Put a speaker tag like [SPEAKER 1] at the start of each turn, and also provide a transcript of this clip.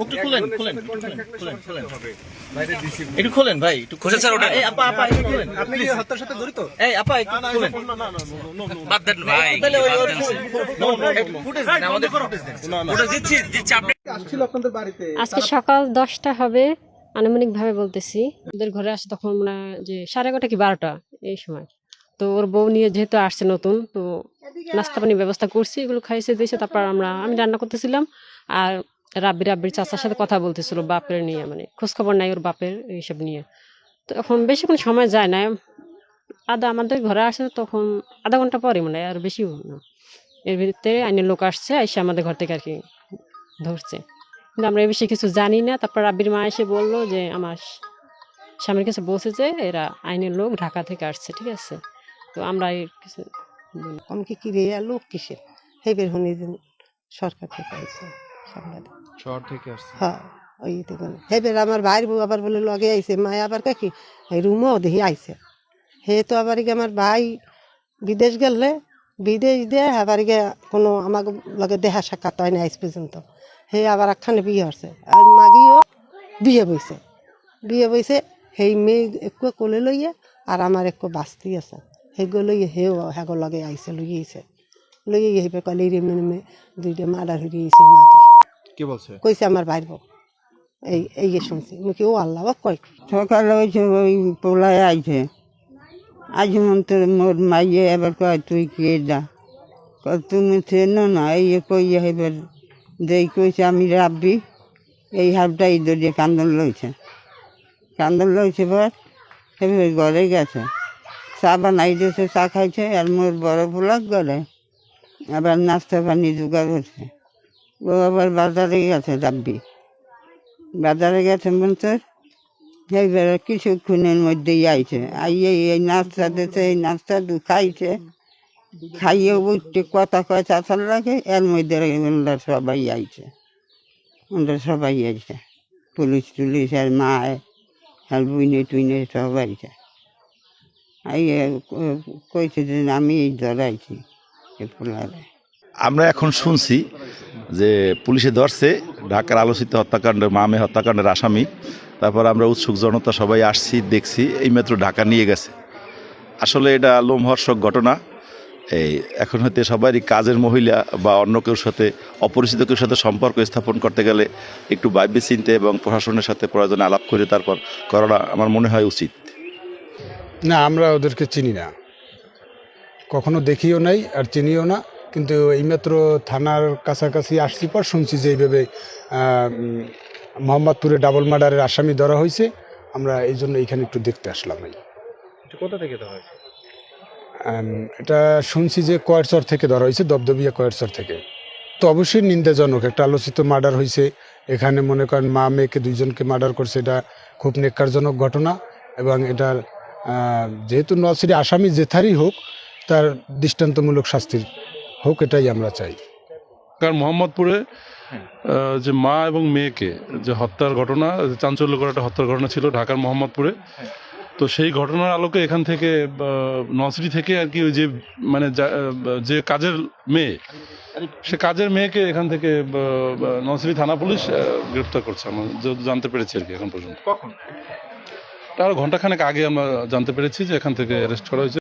[SPEAKER 1] মুখটা খুলেন খুলেন খুলেন খুলেন একটু খুলেন ভাই একটু খুলেন স্যার ওটা এই আপা আপা একটু খুলেন
[SPEAKER 2] আপনি কি হত্যার সাথে জড়িত?
[SPEAKER 1] এই আপা একটু খুলেন
[SPEAKER 3] বাদ দেন ভাই
[SPEAKER 1] তাহলে ওই ফুটেজ দেন আমাদের ফুটেজ দেন
[SPEAKER 3] ওটা দিচ্ছি আপনি
[SPEAKER 2] আসছিল আপনাদের বাড়িতে
[SPEAKER 4] আজকে সকাল 10টা হবে আনুমানিক ভাবে বলতেছি। ওদের ঘরে আসে তখন মনে হয় যে 11:30 কি 12টা এই সময়। তো ওর বউ নিয়ে যেহেতু আসছে নতুন, তো নাস্তা পানির ব্যবস্থা করছি, এগুলো খাইছে দিয়েছে। তারপর আমি রান্না করতেছিলাম, আর রাব্বির চাচার সাথে কথা বলতেছিল বাপের নিয়ে, মানে খোঁজখবর নাই ওর বাপের এইসব নিয়ে। তো এখন বেশিক্ষণ সময় যায় না, আমাদের ঘরে আসে তখন আধা ঘন্টা পরে, মানে আর বেশিও না। এর ভিতরে আইনের লোক আসছে, এসে আমাদের ঘর থেকে আর কি ধরছে। কিন্তু আমরা এই বিষয়ে কিছু জানি না। তারপর রাব্বির মা এসে বললো যে আমার স্বামীর কাছে বলছে যে এরা আইনের লোক, ঢাকা থেকে আসছে, ঠিক আছে। তো আমরা কিছু
[SPEAKER 5] আমি কি রে লোক কিসের হেবের হুনি সরকার থেকে আইছে
[SPEAKER 2] শহর থেকে আসছে।
[SPEAKER 5] হ্যাঁ ওই হেবের আমার ভাইয়ের বউ আবার বলে লগে আইছে মায় আবার কাকি এই রুমও দেখি আইছে। হে তো আবার আমার ভাই বিদেশ গেলে বিদেশ দিয়ে আবার কোনো আমার লগে দেখা সাক্ষাৎ হয় না আজ পর্যন্ত। হে আবার একখানে বিয়ে হচ্ছে, আর মাগিও বিয়ে বইছে সেই মেয়ে একটু কোলে লইয়া, আর আমার একটু বাস্তি আছে সেগুলো লইয়া হেও হেগো লগে আইছে লইয়া হেবে কলে রে মেনে দুইটা মার্ডার হয়ে গিয়েছে মাগি।
[SPEAKER 2] কি বলছে?
[SPEAKER 5] কইছে আমার ভাইয়ের বউ। এই শুনছি মুখে ও আল্লাহ কয়
[SPEAKER 6] সকালে হয়েছে ওই পোলায় আইছে আজ মন্ত্র মোর মাইয়ে এবার কয় তুই কে দা তুমি চেনো না এই কইয়া এবার যেই কইছে আমি রাব্বি এই হাবটা ইঁদুর দিয়ে কান্দন লইছে এবার এবার ঘরে গেছে, চা বানাই দিয়েছে, চা খাইছে। আর মোর বড় পোলাক ঘরে আবার নাস্তা পানি জোগাড় করছে। ও আবার বাজারে গেছে, রাব্বি বাজারে গেছে মন্ত্র। এইবার কিছুক্ষণের মধ্যেই আইছে, আইয়ে এই নাস্তা দিতে এই নাস্তা খাইছে, খাইয়ে উঠতে কথা কয় চাচার লাগে। এর মধ্যে ওনারা সবাই আইছে, পুলিশ টুলিশ আর মায় আর বুইনে টুইনে সব আইছে। আইয়ে কইছে যে আমি এই ধরাইছি পোলারে।
[SPEAKER 7] আমরা এখন শুনছি যে পুলিশে ধরছে ঢাকার আলোচিত হত্যাকাণ্ডের মামে হত্যাকাণ্ডের আসামি। তারপর আমরা উৎসুক জনতা সবাই আসছি, দেখছি, এইমাত্র ঢাকা নিয়ে গেছে। আসলে এটা লোমহর্ষক ঘটনা। এই এখন হয়তো সবারই কাজের মহিলা বা অন্য কেউর সাথে, অপরিচিত কেউর সাথে সম্পর্ক স্থাপন করতে গেলে একটু ভাববে চিন্তে এবং প্রশাসনের সাথে প্রয়োজনে আলাপ করে তারপর করাটা আমার মনে হয় উচিত।
[SPEAKER 8] না, আমরা ওদেরকে চিনি না, কখনো দেখিও নাই আর চিনিও না। কিন্তু এইমাত্র থানার কাছাকাছি আসছি পর শুনছি যে এইভাবে মোহাম্মদপুরে ডাবল মার্ডারের আসামি ধরা হয়েছে। আমরা এই জন্য এইখানে একটু দেখতে আসলাম।
[SPEAKER 2] কোথা থেকে ধরা হয়েছে?
[SPEAKER 8] এটা শুনছি যে কয়েরচর থেকে ধরা হয়েছে, দবদবিয়া কয়েরচর থেকে। তো অবশ্যই নিন্দাজনক, একটা আলোচিত মার্ডার হয়েছে এখানে। মনে করেন মা মেয়েকে দুইজনকে মার্ডার করছে, এটা খুব নেক্কারজনক ঘটনা। এবং এটার যেহেতু নওয়াজশরী আসামি যেথারই হোক, তার দৃষ্টান্তমূলক শাস্তির হোক, এটাই আমরা চাই।
[SPEAKER 9] কারণ মোহাম্মদপুরে যে মা এবং মেয়েকে যে হত্যার ঘটনা, চাঞ্চল্যকর একটা হত্যার ঘটনা ছিল ঢাকার মোহাম্মদপুরে। তো সেই ঘটনার আলোকে এখান থেকে নওয়াজশরী থেকে আর কি ওই যে মানে যে কাজের মেয়ে, সে কাজের মেয়েকে এখান থেকে নওয়াজশরী থানা পুলিশ গ্রেপ্তার করছে, আমরা জানতে পেরেছি আর কি এখন পর্যন্ত।
[SPEAKER 2] কখন?
[SPEAKER 9] তার ঘন্টাখানেক আগে আমরা জানতে পেরেছি যে এখান থেকে অ্যারেস্ট করা হয়েছে।